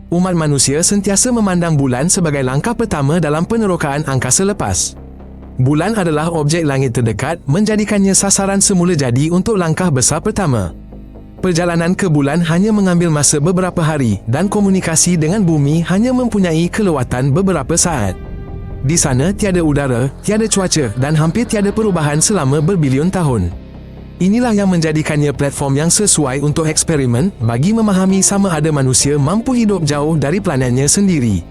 Umat manusia sentiasa memandang bulan sebagai langkah pertama dalam penerokaan angkasa lepas. Bulan adalah objek langit terdekat, menjadikannya sasaran semula jadi untuk langkah besar pertama. Perjalanan ke bulan hanya mengambil masa beberapa hari dan komunikasi dengan bumi hanya mempunyai kelewatan beberapa saat. Di sana tiada udara, tiada cuaca dan hampir tiada perubahan selama berbilion tahun. Inilah yang menjadikannya platform yang sesuai untuk eksperimen bagi memahami sama ada manusia mampu hidup jauh dari planetnya sendiri.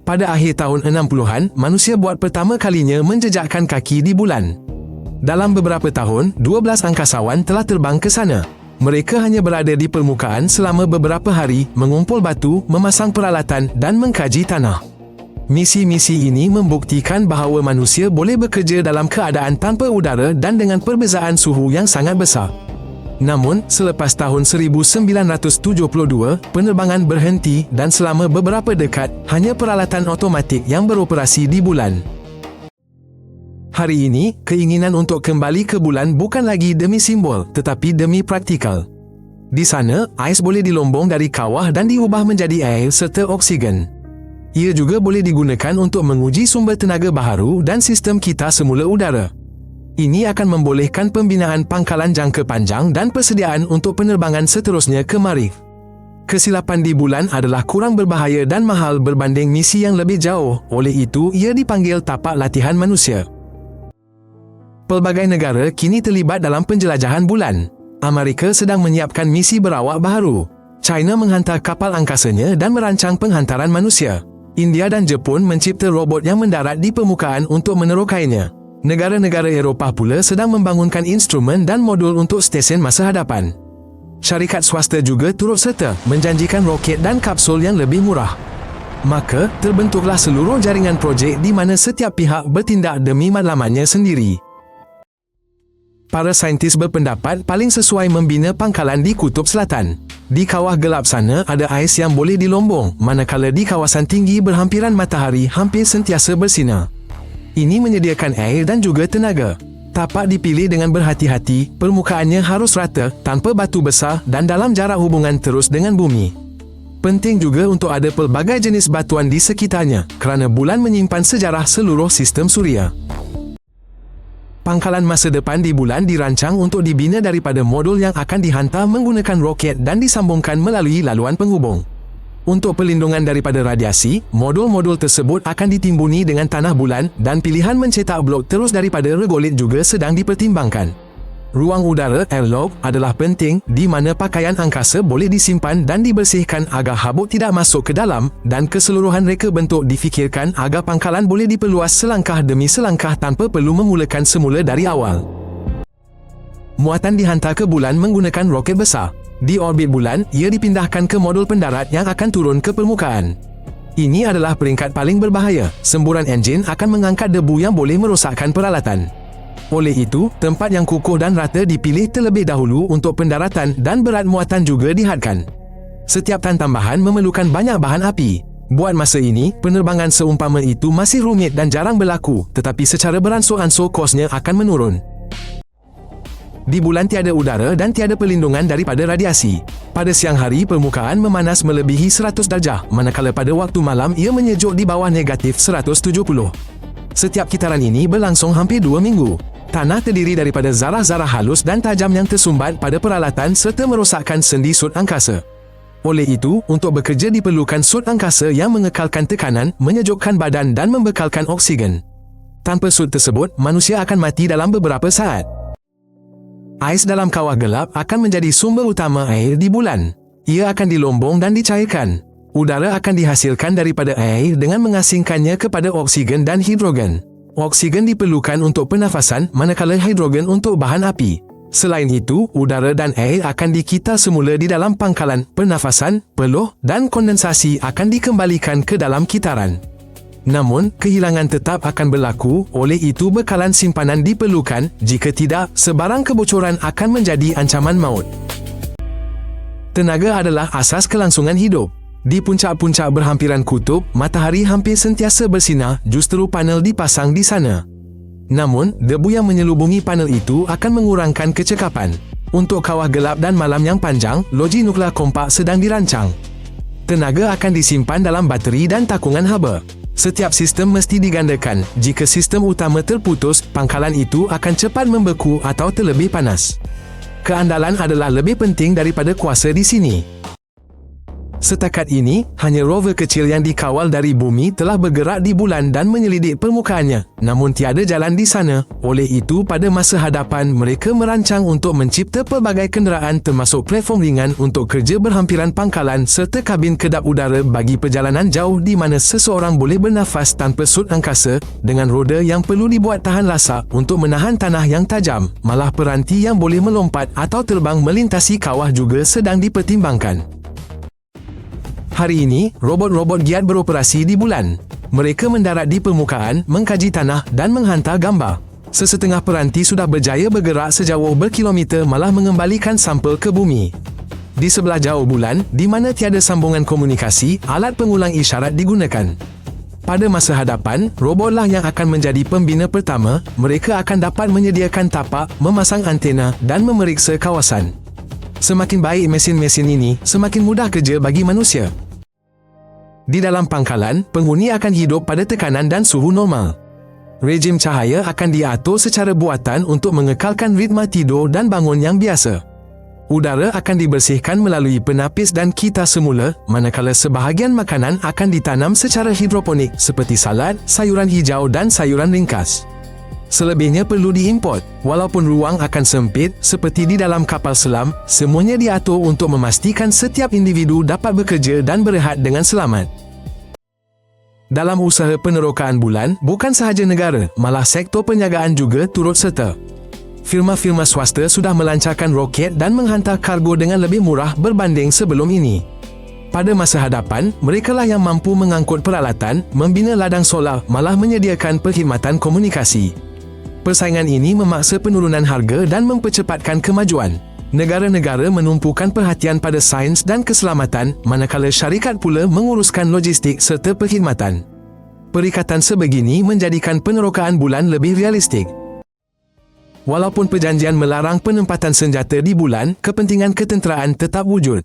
Pada akhir tahun 60-an, manusia buat pertama kalinya menjejakkan kaki di bulan. Dalam beberapa tahun, 12 angkasawan telah terbang ke sana. Mereka hanya berada di permukaan selama beberapa hari, mengumpul batu, memasang peralatan dan mengkaji tanah. Misi-misi ini membuktikan bahawa manusia boleh bekerja dalam keadaan tanpa udara dan dengan perbezaan suhu yang sangat besar. Namun, selepas tahun 1972, penerbangan berhenti dan selama beberapa dekad, hanya peralatan otomatik yang beroperasi di bulan. Hari ini, keinginan untuk kembali ke bulan bukan lagi demi simbol, tetapi demi praktikal. Di sana, ais boleh dilombong dari kawah dan diubah menjadi air serta oksigen. Ia juga boleh digunakan untuk menguji sumber tenaga baharu dan sistem kita semula udara. Ini akan membolehkan pembinaan pangkalan jangka panjang dan persediaan untuk penerbangan seterusnya ke Marikh. Kesilapan di bulan adalah kurang berbahaya dan mahal berbanding misi yang lebih jauh, oleh itu ia dipanggil tapak latihan manusia. Pelbagai negara kini terlibat dalam penjelajahan bulan. Amerika sedang menyiapkan misi berawak baharu. China menghantar kapal angkasanya dan merancang penghantaran manusia. India dan Jepun mencipta robot yang mendarat di permukaan untuk menerokainya. Negara-negara Eropah pula sedang membangunkan instrumen dan modul untuk stesen masa hadapan. Syarikat swasta juga turut serta, menjanjikan roket dan kapsul yang lebih murah. Maka, terbentuklah seluruh jaringan projek di mana setiap pihak bertindak demi matlamatnya sendiri. Para saintis berpendapat paling sesuai membina pangkalan di Kutub Selatan. Di kawah gelap sana ada ais yang boleh dilombong, manakala di kawasan tinggi berhampiran matahari hampir sentiasa bersinar. Ini menyediakan air dan juga tenaga. Tapak dipilih dengan berhati-hati, permukaannya harus rata, tanpa batu besar dan dalam jarak hubungan terus dengan bumi. Penting juga untuk ada pelbagai jenis batuan di sekitarnya, kerana bulan menyimpan sejarah seluruh sistem suria. Pangkalan masa depan di bulan dirancang untuk dibina daripada modul yang akan dihantar menggunakan roket dan disambungkan melalui laluan penghubung. Untuk perlindungan daripada radiasi, modul-modul tersebut akan ditimbuni dengan tanah bulan dan pilihan mencetak blok terus daripada regolit juga sedang dipertimbangkan. Ruang udara airlock adalah penting di mana pakaian angkasa boleh disimpan dan dibersihkan agar habuk tidak masuk ke dalam dan keseluruhan reka bentuk difikirkan agar pangkalan boleh diperluas selangkah demi selangkah tanpa perlu memulakan semula dari awal. Muatan dihantar ke bulan menggunakan roket besar. Di orbit bulan, ia dipindahkan ke modul pendarat yang akan turun ke permukaan. Ini adalah peringkat paling berbahaya. Semburan enjin akan mengangkat debu yang boleh merosakkan peralatan. Oleh itu, tempat yang kukuh dan rata dipilih terlebih dahulu untuk pendaratan dan berat muatan juga dihadkan. Setiap tan tambahan memerlukan banyak bahan api. Buat masa ini, penerbangan seumpama itu masih rumit dan jarang berlaku, tetapi secara beransur-ansur kosnya akan menurun. Di bulan tiada udara dan tiada perlindungan daripada radiasi. Pada siang hari, permukaan memanas melebihi 100 darjah, manakala pada waktu malam ia menyejuk di bawah negatif 170. Setiap kitaran ini berlangsung hampir 2 minggu. Tanah terdiri daripada zarah-zarah halus dan tajam yang tersumbat pada peralatan serta merosakkan sendi sut angkasa. Oleh itu, untuk bekerja diperlukan sut angkasa yang mengekalkan tekanan, menyejukkan badan dan membekalkan oksigen. Tanpa sut tersebut, manusia akan mati dalam beberapa saat. Ais dalam kawah gelap akan menjadi sumber utama air di bulan. Ia akan dilombong dan dicairkan. Udara akan dihasilkan daripada air dengan mengasingkannya kepada oksigen dan hidrogen. Oksigen diperlukan untuk pernafasan, manakala hidrogen untuk bahan api. Selain itu, udara dan air akan dikita semula di dalam pangkalan, pernafasan, peluh dan kondensasi akan dikembalikan ke dalam kitaran. Namun, kehilangan tetap akan berlaku, oleh itu bekalan simpanan diperlukan, jika tidak, sebarang kebocoran akan menjadi ancaman maut. Tenaga adalah asas kelangsungan hidup. Di puncak-puncak berhampiran kutub, matahari hampir sentiasa bersinar, justru panel dipasang di sana. Namun, debu yang menyelubungi panel itu akan mengurangkan kecekapan. Untuk kawah gelap dan malam yang panjang, loji nuklear kompak sedang dirancang. Tenaga akan disimpan dalam bateri dan takungan haba. Setiap sistem mesti digandakan. Jika sistem utama terputus, pangkalan itu akan cepat membeku atau terlebih panas. Keandalan adalah lebih penting daripada kuasa di sini. Setakat ini, hanya rover kecil yang dikawal dari bumi telah bergerak di bulan dan menyelidik permukaannya. Namun tiada jalan di sana. Oleh itu, pada masa hadapan, mereka merancang untuk mencipta pelbagai kenderaan termasuk platform ringan untuk kerja berhampiran pangkalan serta kabin kedap udara bagi perjalanan jauh di mana seseorang boleh bernafas tanpa sut angkasa dengan roda yang perlu dibuat tahan lasak untuk menahan tanah yang tajam. Malah peranti yang boleh melompat atau terbang melintasi kawah juga sedang dipertimbangkan. Hari ini, robot-robot giat beroperasi di bulan. Mereka mendarat di permukaan, mengkaji tanah dan menghantar gambar. Sesetengah peranti sudah berjaya bergerak sejauh berkilometer malah mengembalikan sampel ke bumi. Di sebelah jauh bulan, di mana tiada sambungan komunikasi, alat pengulang isyarat digunakan. Pada masa hadapan, robotlah yang akan menjadi pembina pertama. Mereka akan dapat menyediakan tapak, memasang antena dan memeriksa kawasan. Semakin baik mesin-mesin ini, semakin mudah kerja bagi manusia. Di dalam pangkalan, penghuni akan hidup pada tekanan dan suhu normal. Rejim cahaya akan diatur secara buatan untuk mengekalkan ritma tidur dan bangun yang biasa. Udara akan dibersihkan melalui penapis dan kitas semula, manakala sebahagian makanan akan ditanam secara hidroponik seperti salad, sayuran hijau dan sayuran ringkas. Selebihnya perlu diimport. Walaupun ruang akan sempit, seperti di dalam kapal selam, semuanya diatur untuk memastikan setiap individu dapat bekerja dan berehat dengan selamat. Dalam usaha penerokaan bulan, bukan sahaja negara, malah sektor perniagaan juga turut serta. Firma-firma swasta sudah melancarkan roket dan menghantar kargo dengan lebih murah berbanding sebelum ini. Pada masa hadapan, merekalah yang mampu mengangkut peralatan, membina ladang solar, malah menyediakan perkhidmatan komunikasi. Persaingan ini memaksa penurunan harga dan mempercepatkan kemajuan. Negara-negara menumpukan perhatian pada sains dan keselamatan, manakala syarikat pula menguruskan logistik serta perkhidmatan. Perikatan sebegini menjadikan penerokaan bulan lebih realistik. Walaupun perjanjian melarang penempatan senjata di bulan, kepentingan ketenteraan tetap wujud.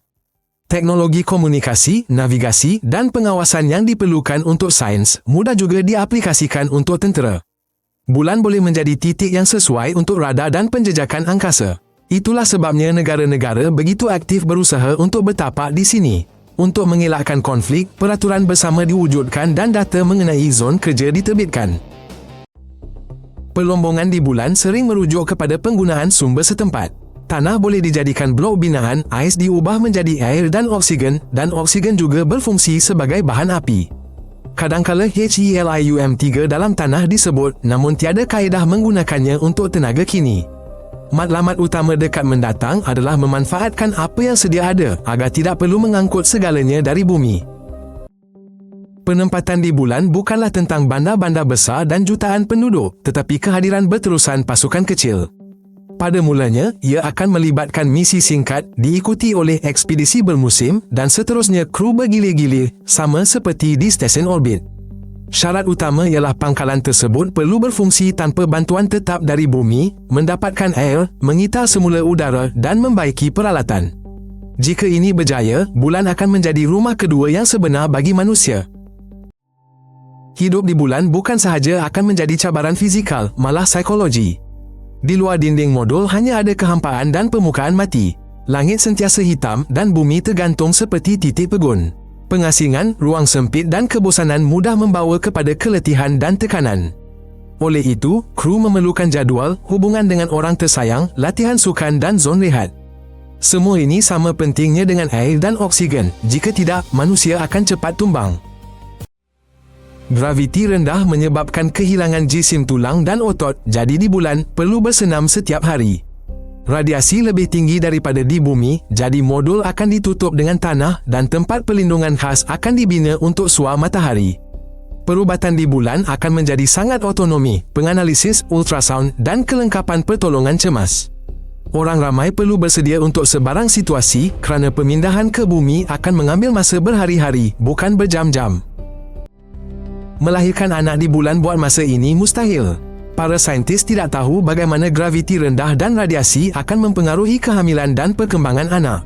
Teknologi komunikasi, navigasi dan pengawasan yang diperlukan untuk sains mudah juga diaplikasikan untuk tentera. Bulan boleh menjadi titik yang sesuai untuk radar dan penjejakan angkasa. Itulah sebabnya negara-negara begitu aktif berusaha untuk bertapak di sini. Untuk mengelakkan konflik, peraturan bersama diwujudkan dan data mengenai zon kerja diterbitkan. Perlombongan di bulan sering merujuk kepada penggunaan sumber setempat. Tanah boleh dijadikan blok binaan, ais diubah menjadi air dan oksigen juga berfungsi sebagai bahan api. Kadangkala helium-3 dalam tanah disebut, namun tiada kaedah menggunakannya untuk tenaga kini. Matlamat utama dekad mendatang adalah memanfaatkan apa yang sedia ada agar tidak perlu mengangkut segalanya dari bumi. Penempatan di bulan bukanlah tentang bandar-bandar besar dan jutaan penduduk, tetapi kehadiran berterusan pasukan kecil. Pada mulanya, ia akan melibatkan misi singkat, diikuti oleh ekspedisi bermusim dan seterusnya kru bergilir-gilir, sama seperti di stesen orbit. Syarat utama ialah pangkalan tersebut perlu berfungsi tanpa bantuan tetap dari bumi, mendapatkan air, mengitar semula udara dan membaiki peralatan. Jika ini berjaya, bulan akan menjadi rumah kedua yang sebenar bagi manusia. Hidup di bulan bukan sahaja akan menjadi cabaran fizikal, malah psikologi. Di luar dinding modul hanya ada kehampaan dan permukaan mati. Langit sentiasa hitam dan bumi tergantung seperti titik pegun. Pengasingan, ruang sempit dan kebosanan mudah membawa kepada keletihan dan tekanan. Oleh itu, kru memerlukan jadual, hubungan dengan orang tersayang, latihan sukan dan zon rehat. Semua ini sama pentingnya dengan air dan oksigen. Jika tidak, manusia akan cepat tumbang. Graviti rendah menyebabkan kehilangan jisim tulang dan otot, jadi di bulan perlu bersenam setiap hari. Radiasi lebih tinggi daripada di bumi, jadi modul akan ditutup dengan tanah dan tempat perlindungan khas akan dibina untuk suar matahari. Perubatan di bulan akan menjadi sangat otonomi, penganalisis ultrasound dan kelengkapan pertolongan cemas. Orang ramai perlu bersedia untuk sebarang situasi kerana pemindahan ke bumi akan mengambil masa berhari-hari, bukan berjam-jam. Melahirkan anak di bulan buat masa ini mustahil. Para saintis tidak tahu bagaimana graviti rendah dan radiasi akan mempengaruhi kehamilan dan perkembangan anak.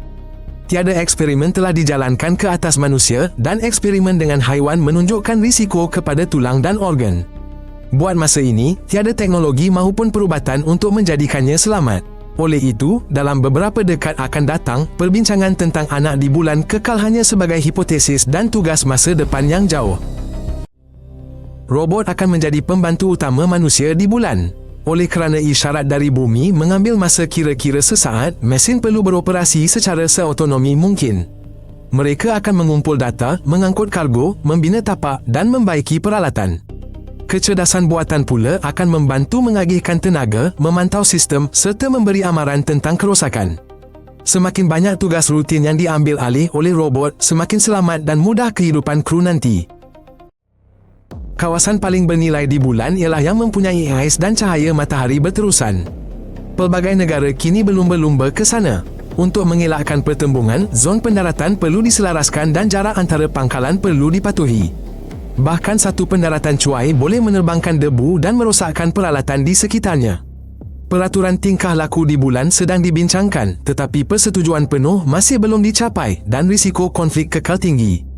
Tiada eksperimen telah dijalankan ke atas manusia dan eksperimen dengan haiwan menunjukkan risiko kepada tulang dan organ. Buat masa ini, tiada teknologi maupun perubatan untuk menjadikannya selamat. Oleh itu, dalam beberapa dekad akan datang, perbincangan tentang anak di bulan kekal hanya sebagai hipotesis dan tugas masa depan yang jauh. Robot akan menjadi pembantu utama manusia di bulan. Oleh kerana isyarat dari bumi mengambil masa kira-kira sesaat, mesin perlu beroperasi secara seautonomi mungkin. Mereka akan mengumpul data, mengangkut kargo, membina tapak dan membaiki peralatan. Kecerdasan buatan pula akan membantu mengagihkan tenaga, memantau sistem serta memberi amaran tentang kerosakan. Semakin banyak tugas rutin yang diambil alih oleh robot, semakin selamat dan mudah kehidupan kru nanti. Kawasan paling bernilai di bulan ialah yang mempunyai ais dan cahaya matahari berterusan. Pelbagai negara kini berlumba-lumba ke sana. Untuk mengelakkan pertembungan, zon pendaratan perlu diselaraskan dan jarak antara pangkalan perlu dipatuhi. Bahkan satu pendaratan cuai boleh menerbangkan debu dan merosakkan peralatan di sekitarnya. Peraturan tingkah laku di bulan sedang dibincangkan, tetapi persetujuan penuh masih belum dicapai dan risiko konflik kekal tinggi.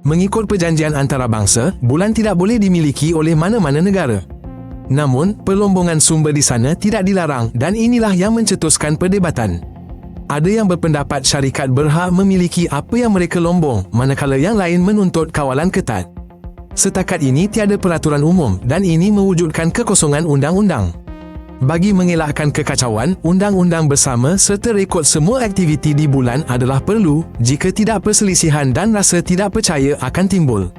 Mengikut perjanjian antarabangsa, bulan tidak boleh dimiliki oleh mana-mana negara. Namun, perlombongan sumber di sana tidak dilarang dan inilah yang mencetuskan perdebatan. Ada yang berpendapat syarikat berhak memiliki apa yang mereka lombong, manakala yang lain menuntut kawalan ketat. Setakat ini tiada peraturan umum dan ini mewujudkan kekosongan undang-undang. Bagi mengelakkan kekacauan, undang-undang bersama serta rekod semua aktiviti di bulan adalah perlu, jika tidak perselisihan dan rasa tidak percaya akan timbul.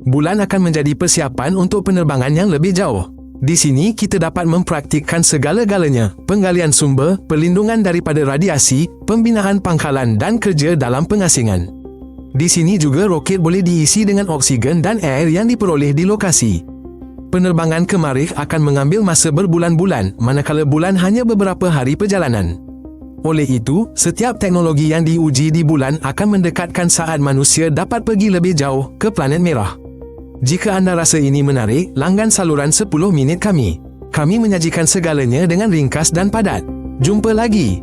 Bulan akan menjadi persiapan untuk penerbangan yang lebih jauh. Di sini kita dapat mempraktikkan segala-galanya, penggalian sumber, perlindungan daripada radiasi, pembinaan pangkalan dan kerja dalam pengasingan. Di sini juga roket boleh diisi dengan oksigen dan air yang diperoleh di lokasi. Penerbangan ke Marikh akan mengambil masa berbulan-bulan, manakala bulan hanya beberapa hari perjalanan. Oleh itu, setiap teknologi yang diuji di bulan akan mendekatkan saat manusia dapat pergi lebih jauh ke planet merah. Jika anda rasa ini menarik, langgan saluran 10 minit kami. Kami menyajikan segalanya dengan ringkas dan padat. Jumpa lagi.